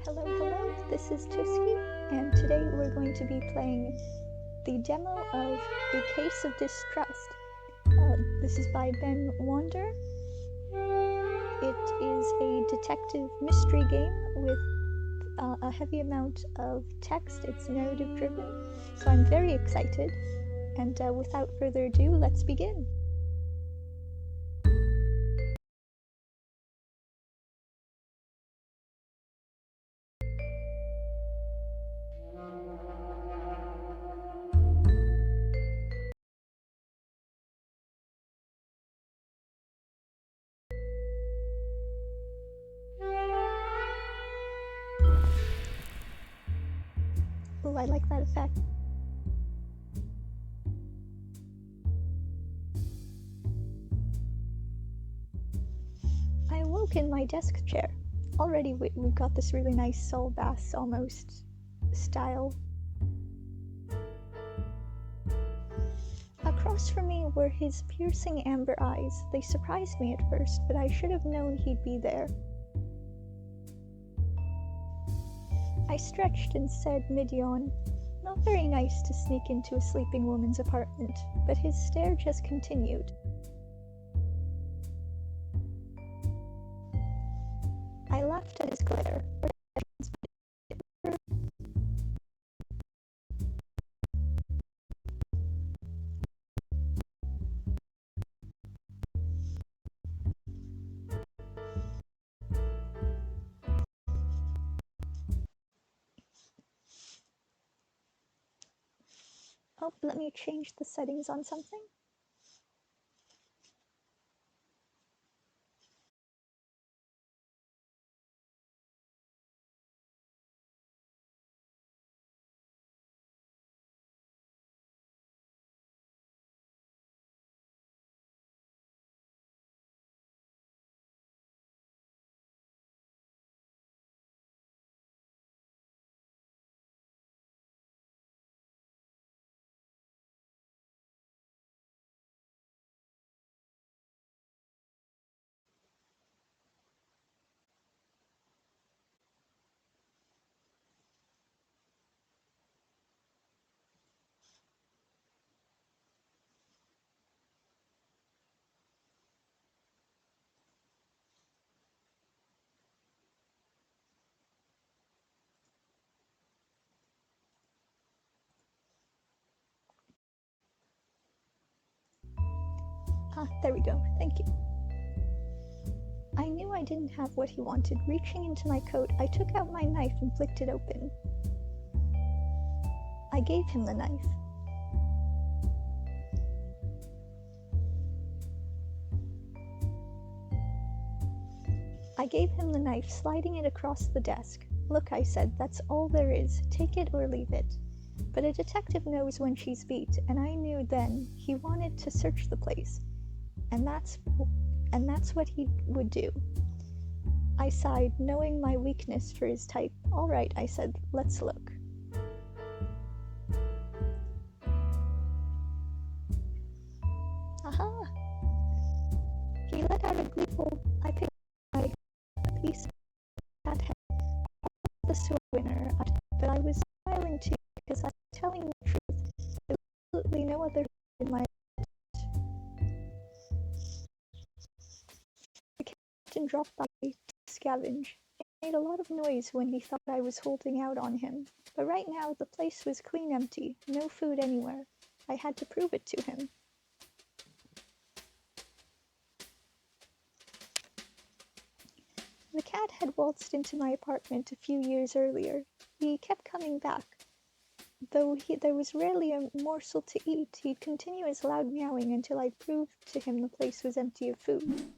Hello, this is Tusky, and today we're going to be playing the demo of A Case of Distrust. This is by Ben Wander. It is a detective mystery game with a heavy amount of text. It's narrative driven, so I'm very excited, and without further ado, let's begin. Oh, I like that effect. I awoke in my desk chair. Already we've got this really nice Sol Bass almost style. Across from me were his piercing amber eyes. They surprised me at first, but I should have known he'd be there. I stretched and said mid-yawn, "Not very nice to sneak into a sleeping woman's apartment," but his stare just continued. I laughed at his glare. Oh, let me change the settings on something. Ah, there we go. Thank you. I knew I didn't have what he wanted. Reaching into my coat, I took out my knife and flicked it open. I gave him the knife. I gave him the knife, sliding it across the desk. "Look," I said, "that's all there is. Take it or leave it." But a detective knows when she's beat, and I knew then he wanted to search the place. And that's what he would do. I sighed, knowing my weakness for his type. "All right," I said, "let's look." Aha! He let out a gleeful, I picked my piece of cat head, the winner, but I was smiling too, because I was telling the truth. There was absolutely no other in my and dropped by to scavenge. It made a lot of noise when he thought I was holding out on him. But right now the place was clean empty, no food anywhere. I had to prove it to him. The cat had waltzed into my apartment a few years earlier. He kept coming back. Though there was rarely a morsel to eat, he'd continue his loud meowing until I'd proved to him the place was empty of food.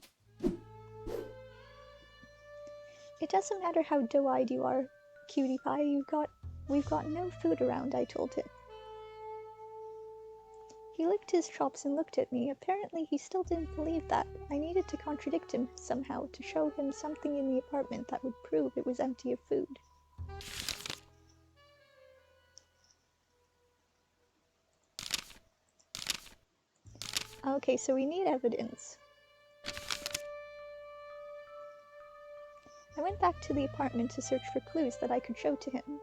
"It doesn't matter how doe-eyed you are, cutie pie, we've got no food around," I told him. He licked his chops and looked at me. Apparently he still didn't believe that. I needed to contradict him somehow, to show him something in the apartment that would prove it was empty of food. Okay, so we need evidence. I went back to the apartment to search for clues that I could show to him.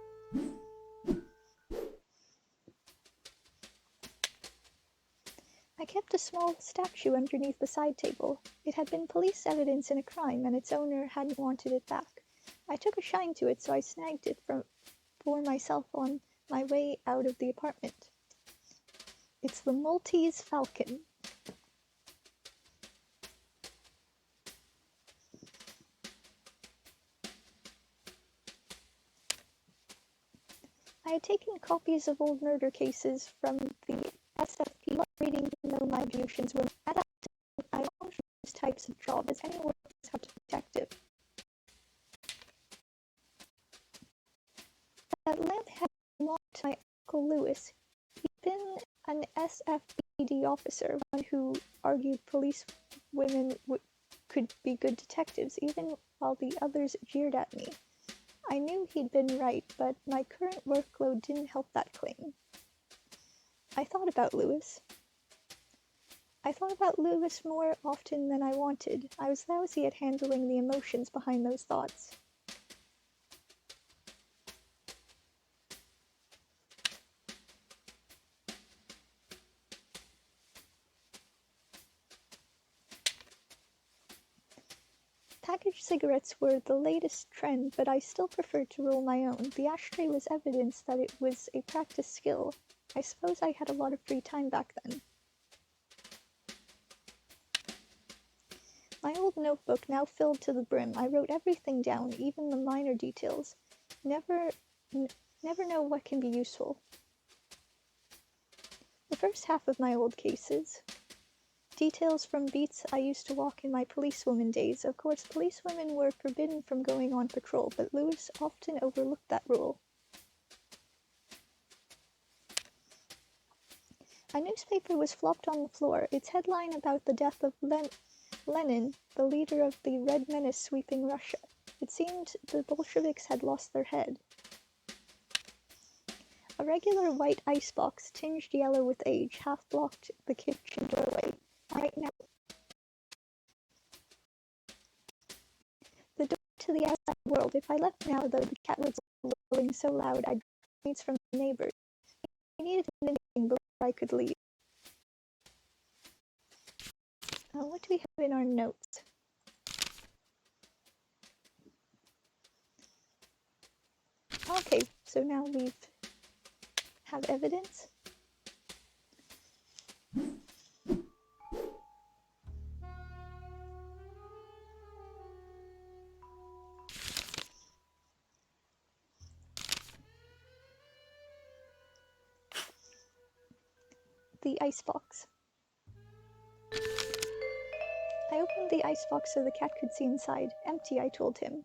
I kept a small statue underneath the side table. It had been police evidence in a crime, and its owner hadn't wanted it back. I took a shine to it, so I snagged it for myself on my way out of the apartment. It's the Maltese Falcon. I had taken copies of old murder cases from the SFP, reading to know my evolutions were at that time. I longed for those types of job as anyone was a detective. That lamp had belonged to my Uncle Lewis. He'd been an SFPD officer, one who argued police women could be good detectives, even while the others jeered at me. I knew he'd been right, but my current workload didn't help that claim. I thought about Lewis. More often than I wanted. I was lousy at handling the emotions behind those thoughts. Packaged cigarettes were the latest trend, but I still preferred to roll my own. The ashtray was evidence that it was a practice skill. I suppose I had a lot of free time back then. My old notebook now filled to the brim. I wrote everything down, even the minor details. Never know what can be useful. The first half of my old cases. Details from beats I used to walk in my policewoman days. Of course, policewomen were forbidden from going on patrol, but Lewis often overlooked that rule. A newspaper was flopped on the floor, its headline about the death of Lenin, the leader of the Red Menace sweeping Russia. It seemed the Bolsheviks had lost their head. A regular white icebox, tinged yellow with age, half-blocked the kitchen doorway. Right now, the door to the outside world. If I left now, though, the cat was blowing so loud I'd complaints from the neighbors. I needed anything before I could leave. What do we have in our notes? Okay, so now we have evidence. The icebox. I opened the icebox so the cat could see inside. Empty, I told him.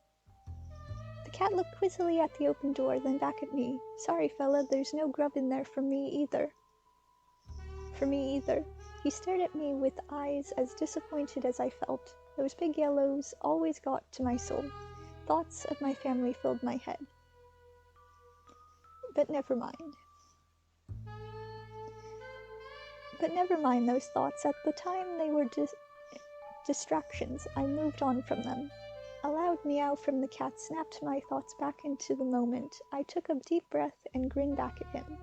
The cat looked quizzily at the open door, then back at me. Sorry, fella, there's no grub in there for me either. He stared at me with eyes as disappointed as I felt. Those big yellows always got to my soul. Thoughts of my family filled my head. But never mind those thoughts. At the time, they were distractions. I moved on from them. A loud meow from the cat snapped my thoughts back into the moment. I took a deep breath and grinned back at him.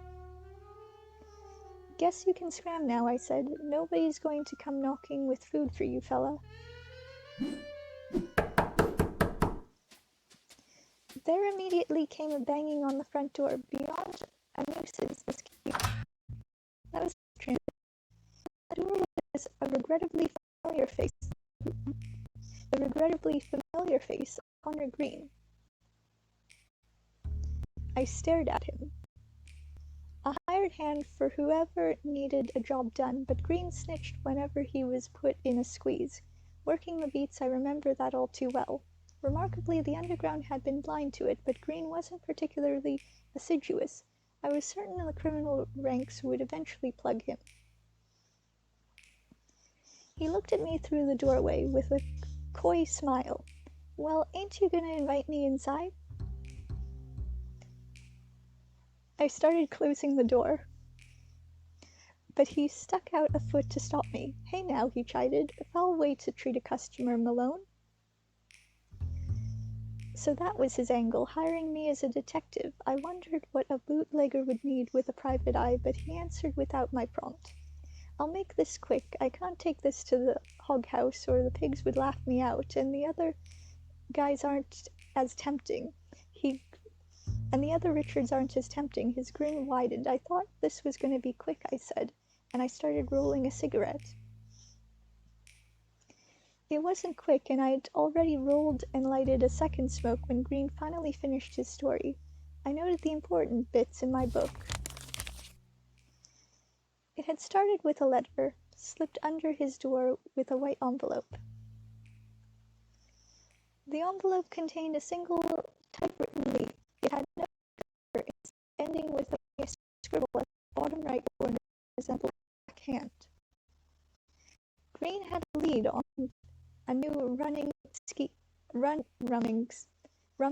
Guess you can scram now, I said. Nobody's going to come knocking with food for you, fella. There immediately came a banging on the front door. Beyond a nuisance, that was strange. The door was a regrettably familiar face, Connor Green. I stared at him. A hired hand for whoever needed a job done, but Green snitched whenever he was put in a squeeze. Working the beats, I remember that all too well. Remarkably, the underground had been blind to it, but Green wasn't particularly assiduous. I was certain the criminal ranks would eventually plug him. He looked at me through the doorway with a coy smile. Well, ain't you gonna invite me inside? I started closing the door, but he stuck out a foot to stop me. Hey now, he chided. Foul way to treat a customer, Malone. So that was his angle, hiring me as a detective. I wondered what a bootlegger would need with a private eye, but he answered without my prompt. I'll make this quick. I can't take this to the hog house or the pigs would laugh me out, and the other guys aren't as tempting. The other Richards aren't as tempting. His grin widened. I thought this was going to be quick, I said, and I started rolling a cigarette. It wasn't quick, and I'd already rolled and lighted a second smoke when Green finally finished his story. I noted the important bits in my book. It had started with a letter, slipped under his door with a white envelope. The envelope contained a single typewritten leaf. It had no letter, ending with a scribble at the bottom right corner resembled a black hand. Green had a lead on a new rum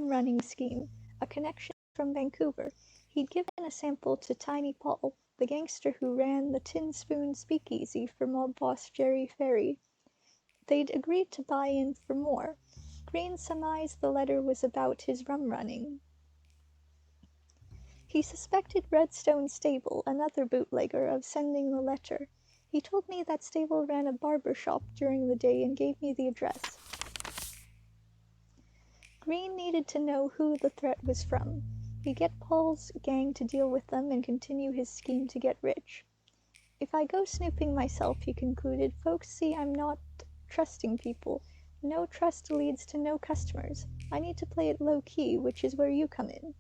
running scheme, a connection from Vancouver. He'd given a sample to Tiny Paul, the gangster who ran the Tin Spoon Speakeasy for mob boss Jerry Ferry. They'd agreed to buy in for more. Green surmised the letter was about his rum running. He suspected Redstone Stable, another bootlegger, of sending the letter. He told me that stable ran a barber shop during the day and gave me the address. Green needed to know who the threat was from. He'd get Paul's gang to deal with them and continue his scheme to get rich. If I go snooping myself, he concluded, folks see I'm not trusting people. No trust leads to no customers. I need to play it low-key, which is where you come in.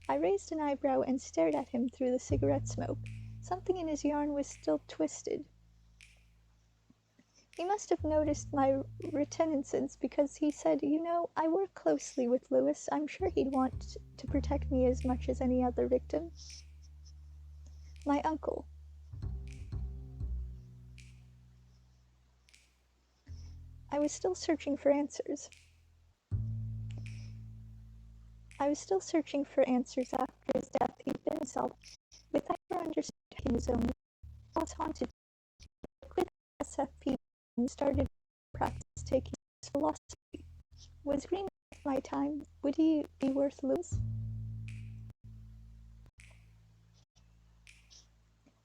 I raised an eyebrow and stared at him through the cigarette smoke. Something in his yarn was still twisted. He must have noticed my reticence because he said, you know, I work closely with Lewis. I'm sure he'd want to protect me as much as any other victim. My uncle. I was still searching for answers after his death. He'd been himself, with hyper understanding his own thoughts haunted. Quit SFP and started practice taking his philosophy. Was Green worth my time? Would he be worth Lewis?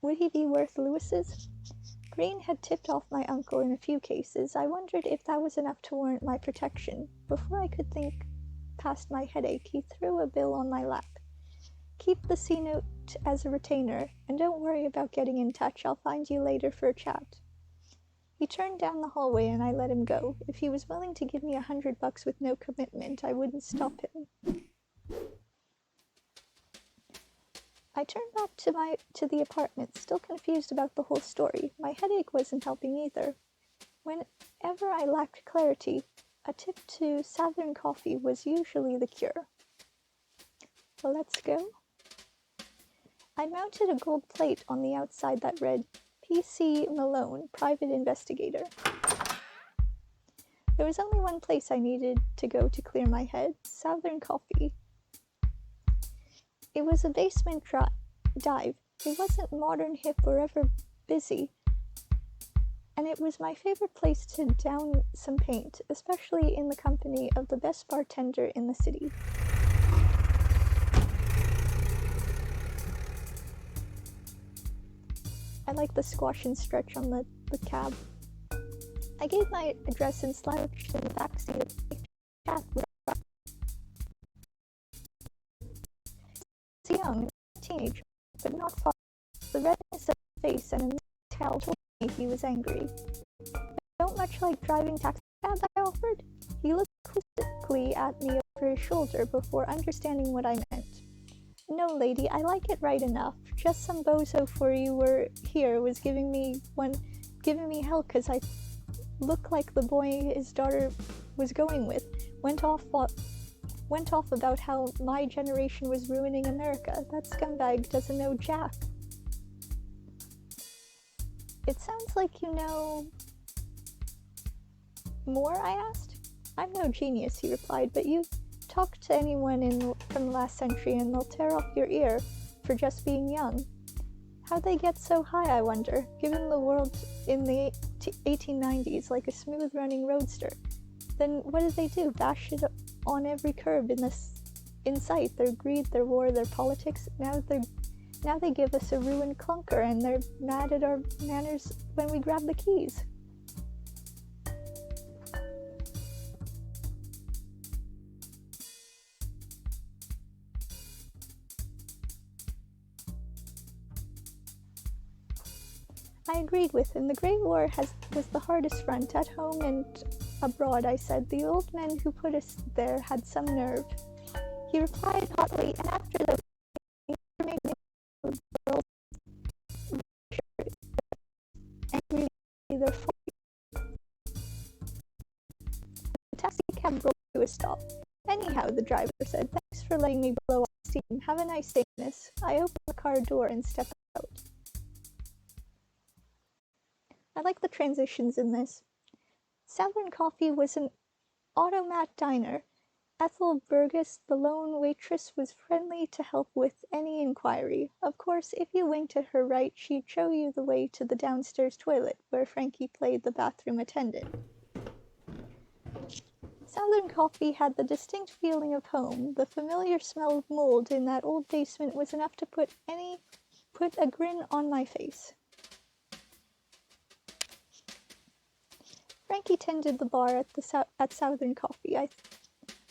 Would he be worth Lewis's? Green had tipped off my uncle in a few cases. I wondered if that was enough to warrant my protection. Before I could think past my headache, he threw a bill on my lap. Keep the C-note as a retainer, and don't worry about getting in touch. I'll find you later for a chat. He turned down the hallway and I let him go. If he was willing to give me $100 with no commitment, I wouldn't stop him. I turned back to the apartment, still confused about the whole story. My headache wasn't helping either. Whenever I lacked clarity, a tip to Southern coffee was usually the cure. Well, let's go. I mounted a gold plate on the outside that read, P.C. Malone, Private Investigator. There was only one place I needed to go to clear my head, Southern Coffee. It was a basement dive. It wasn't modern, hip, or ever busy, and it was my favorite place to down some paint, especially in the company of the best bartender in the city. I like the squash and stretch on the cab. I gave my address and slouched in the backseat of the cab. He was young, a teenager, but not far. The redness of his face and a towel told me he was angry. Don't much like driving taxi cab, I offered. He looked quizzically at me over his shoulder before understanding what I meant. No, lady, I like it right enough. Just some bozo for you were here was giving me hell because I look like the boy his daughter was going with. Went off about how my generation was ruining America. That scumbag doesn't know jack. It sounds like you know more, I asked. I'm no genius, he replied, but you talk to anyone from the last century and they'll tear off your ear for just being young. How'd they get so high, I wonder, given the world in the 1890s like a smooth-running roadster? Then what did they do, bash it on every curb in sight. Their greed, their war, their politics. Now they give us a ruined clunker, and they're mad at our manners when we grab the keys. I agreed with him. The Great War was the hardest front, at home and abroad, I said. The old men who put us there had some nerve. He replied hotly, and after the world angrily their the taxi cab rolled to a stop. Anyhow, the driver said, thanks for letting me blow off steam. Have a nice day, miss. I opened the car door and stepped out. I like the transitions in this. Southern Coffee was an automat diner. Ethel Burgess, the lone waitress, was friendly to help with any inquiry. Of course, if you winked at her right, she'd show you the way to the downstairs toilet, where Frankie played the bathroom attendant. Southern Coffee had the distinct feeling of home. The familiar smell of mold in that old basement was enough to put a grin on my face. Frankie tended the bar at Southern Coffee.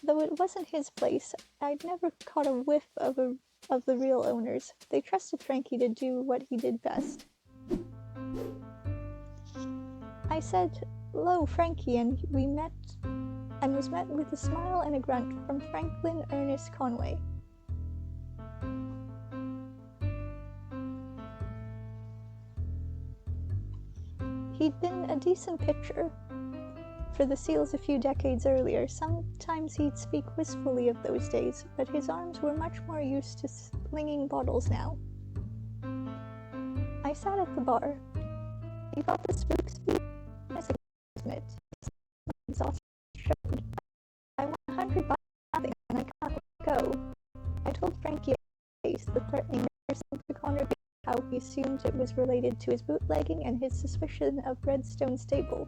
Though it wasn't his place, I'd never caught a whiff of the real owners. They trusted Frankie to do what he did best. I said, "Hello, Frankie," and was met with a smile and a grunt from Franklin Ernest Conway. He'd been a decent pitcher for the Seals a few decades earlier. Sometimes he'd speak wistfully of those days, but his arms were much more used to slinging bottles now. I sat at the bar. "You got the spooks beat?" "Yes, admit." Exhaustion showed. "I want 100 bucks nothing, and I can't let go." I told Frankie the threatening to Connor how he assumed it was related to his bootlegging and his suspicion of Redstone Stable.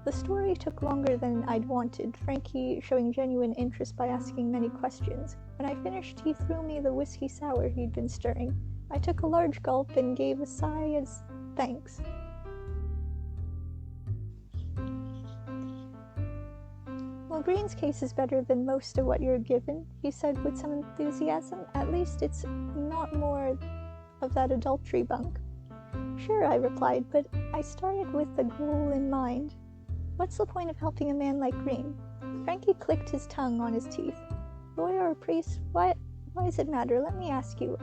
The story took longer than I'd wanted, Frankie showing genuine interest by asking many questions. When I finished, he threw me the whiskey sour he'd been stirring. I took a large gulp and gave a sigh as thanks. "Well, Green's case is better than most of what you're given," he said with some enthusiasm. "At least it's not more of that adultery bunk." "Sure," I replied, but I started with the goal in mind. What's the point of helping a man like Green? Frankie clicked his tongue on his teeth. "Lawyer or priest? Why does it matter? Let me ask you,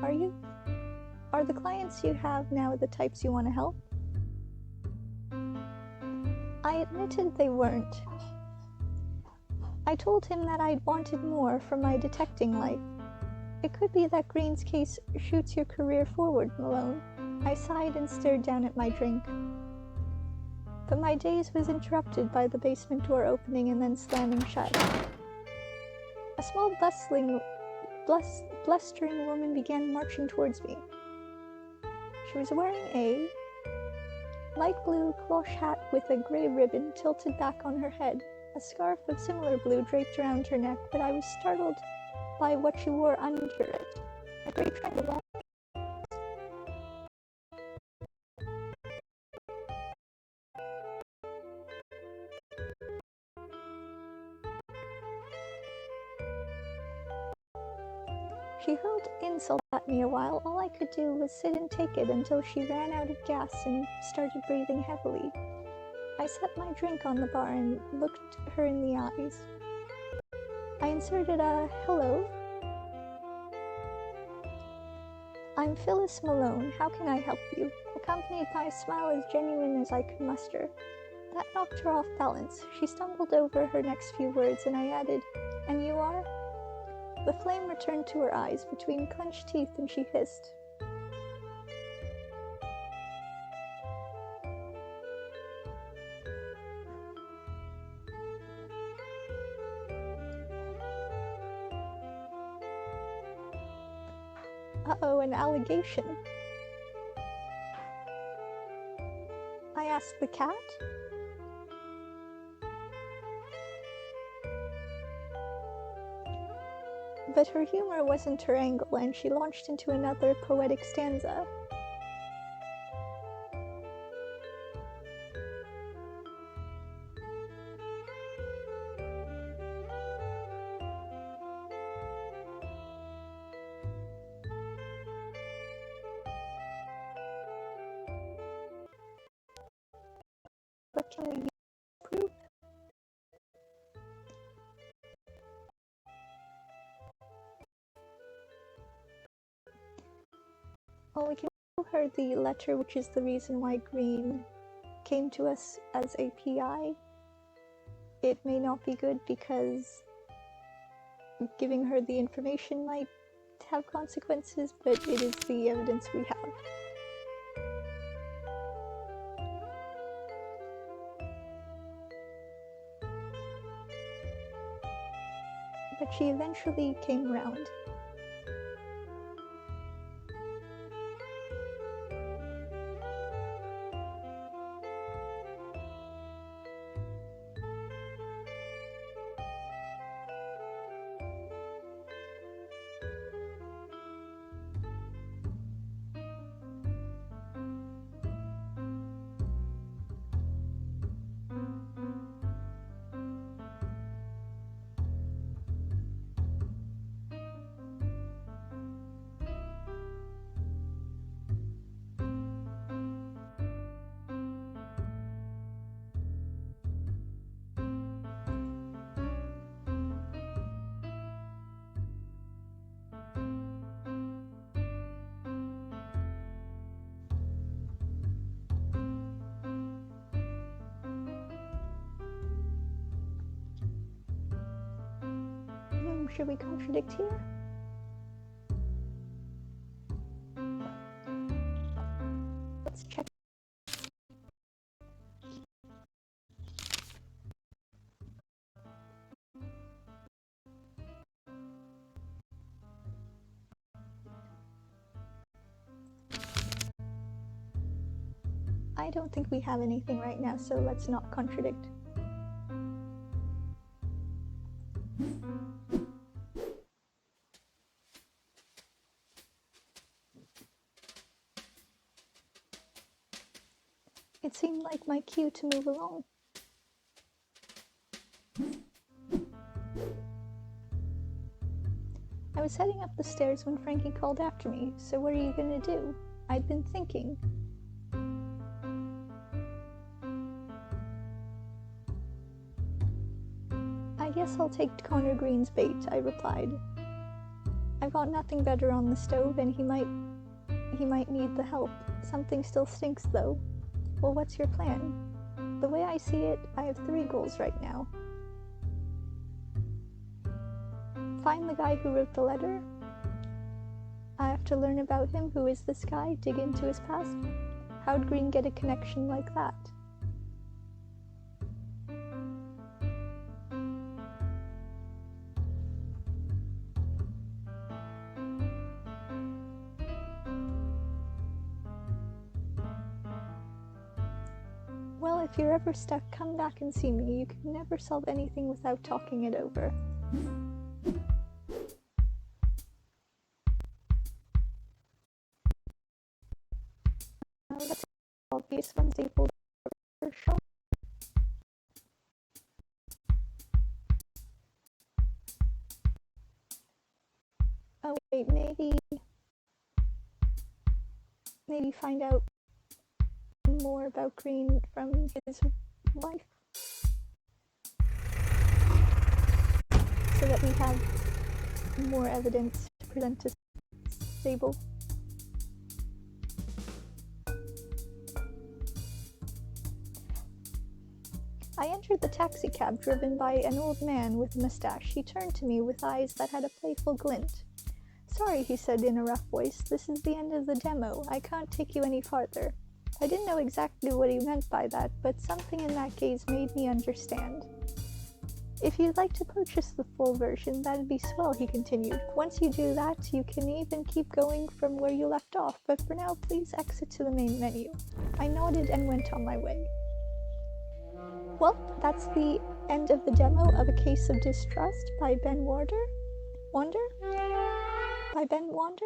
are the clients you have now the types you want to help?" I admitted they weren't. I told him that I'd wanted more from my detecting life. "It could be that Green's case shoots your career forward, Malone." I sighed and stared down at my drink. But my daze was interrupted by the basement door opening and then slamming shut. A small, blustering woman began marching towards me. She was wearing a light blue cloche hat with a gray ribbon tilted back on her head. A scarf of similar blue draped around her neck, but I was startled by what she wore under it. A gray triangle. She hurled insults at me a while. All I could do was sit and take it until she ran out of gas and started breathing heavily. I set my drink on the bar and looked her in the eyes. I inserted a "hello." "I'm Phyllis Malone. How can I help you?" accompanied by a smile as genuine as I could muster. That knocked her off balance. She stumbled over her next few words, and I added, "And you are?" The flame returned to her eyes between clenched teeth, and she hissed, "Uh-oh, an allegation." I asked the cat. But her humor wasn't her angle, and she launched into another poetic stanza. What can we prove? Well, we can show her the letter, which is the reason why Green came to us as a PI. It may not be good because giving her the information might have consequences, but it is the evidence we have. But she eventually came around. Should we contradict here? Let's check. I don't think we have anything right now, so let's not contradict. It seemed like my cue to move along. I was heading up the stairs when Frankie called after me. So what are you gonna do? I'd been thinking. I guess I'll take Connor Green's bait, I replied. I've got nothing better on the stove, and he might need the help. Something still stinks though. Well, what's your plan? The way I see it, I have 3 goals right now. Find the guy who wrote the letter. I have to learn about him. Who is this guy? Dig into his past. How'd Green get a connection like that? Well, if you're ever stuck, come back and see me. You can never solve anything without talking it over. That's obvious Wednesday folder shop. Oh wait, maybe find out more about Green from his wife, so that we have more evidence to present to Sable. I entered the taxicab driven by an old man with a mustache. He turned to me with eyes that had a playful glint. Sorry, he said in a rough voice, this is the end of the demo. I can't take you any farther. I didn't know exactly what he meant by that, but something in that gaze made me understand. If you'd like to purchase the full version, that'd be swell, he continued. Once you do that, you can even keep going from where you left off, but for now, please exit to the main menu. I nodded and went on my way. Well, that's the end of the demo of A Case of Distrust by Ben Warder. Wander by Ben Wander.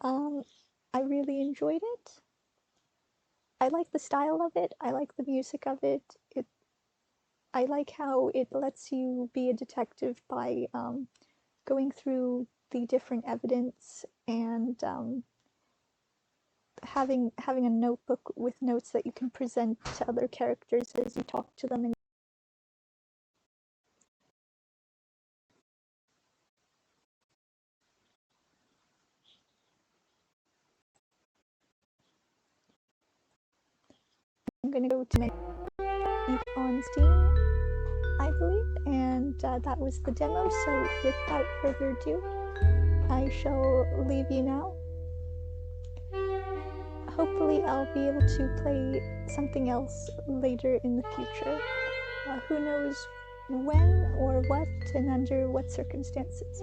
I really enjoyed it. I like the style of it. I like the music of it. I like how it lets you be a detective by going through the different evidence and having a notebook with notes that you can present to other characters as you talk to them. And I'm gonna go to on Steam, I believe, and that was the demo. So without further ado, I shall leave you now. Hopefully I'll be able to play something else later in the future. Who knows when or what and under what circumstances.